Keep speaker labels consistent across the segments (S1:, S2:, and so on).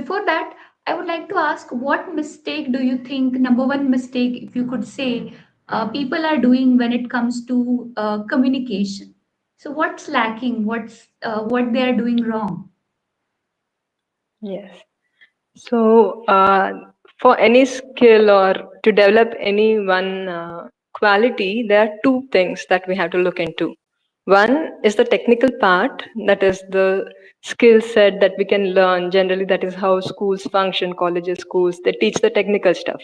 S1: before that, I would like to ask, what mistake do you think, number one mistake, if you could say, people are doing when it comes to communication? So what's lacking? What they are doing wrong?
S2: Yes. So, for any skill or to develop any one quality, there are two things that we have to look into. One is the technical part, that is the skill set that we can learn. Generally, that is how schools function, colleges, schools, they teach the technical stuff.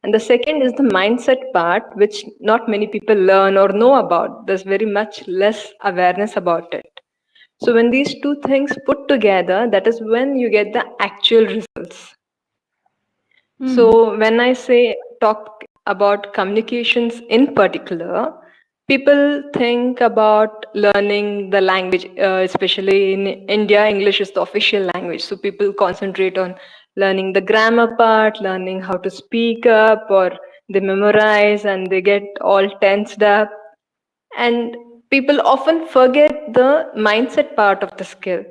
S2: And the second is the mindset part, which not many people learn or know about. There's very much less awareness about it. So when these two things put together, that is when you get the actual results.
S1: Hmm.
S2: So when I say talk about communications in particular, people think about learning the language, especially in India, English is the official language. So people concentrate on learning the grammar part, learning how to speak up, or they memorize and they get all tensed up. And people often forget the mindset part of the skill.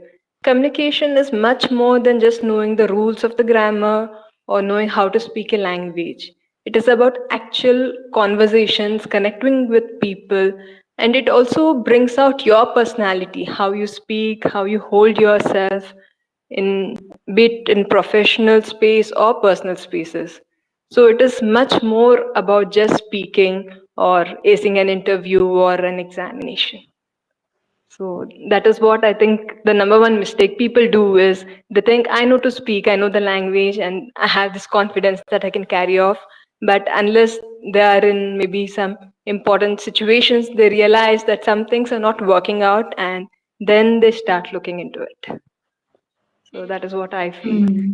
S2: Communication is much more than just knowing the rules of the grammar or knowing how to speak a language. It is about actual conversations, connecting with people, and it also brings out your personality, how you speak, how you hold yourself, in be it in professional space or personal spaces. So it is much more about just speaking or acing an interview or an examination. So that is what I think the number one mistake people do is they think I know to speak, I know the language, and I have this confidence that I can carry off. But unless they are in maybe some important situations, they realize that some things are not working out, and then they start looking into it. So that is what I feel.
S1: Hmm.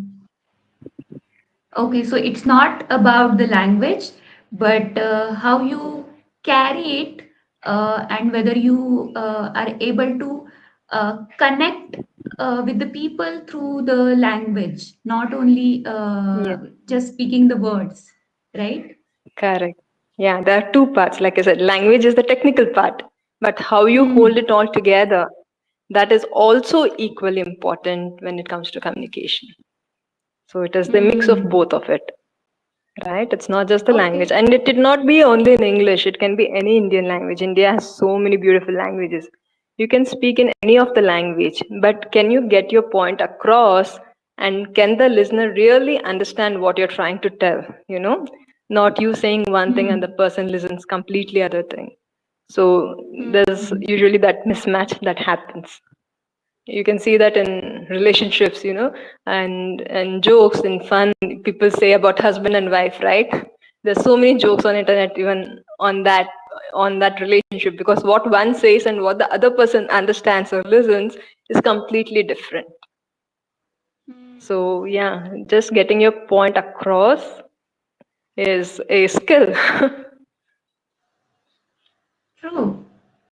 S1: Okay, so it's not about the language, but how you carry it, and whether you are able to connect with the people through the language, not only
S2: Yes,
S1: just speaking the words, right?
S2: correct. Yeah, there are two parts. Like I said, language is the technical part, but how you hold
S1: Hmm.
S2: it all together, that is also equally important when it comes to communication. So it is the mix of
S1: Hmm.
S2: both of it, right? It's not just the language.
S1: Okay.
S2: And it did not be only in English, it can be any Indian language. India has so many beautiful languages. You can speak in any of the language, but can you get your point across, and can the listener really understand what you're trying to tell? You know, not you saying one thing and the
S1: Hmm.
S2: person listens completely other thing. So there's
S1: Hmm.
S2: usually that mismatch that happens. You can see that in relationships, and jokes and fun people say about husband and wife, right? There's so many jokes on internet even on that relationship, because what one says and what the other person understands or listens is completely different. So yeah, just getting your point across is a skill.
S1: True.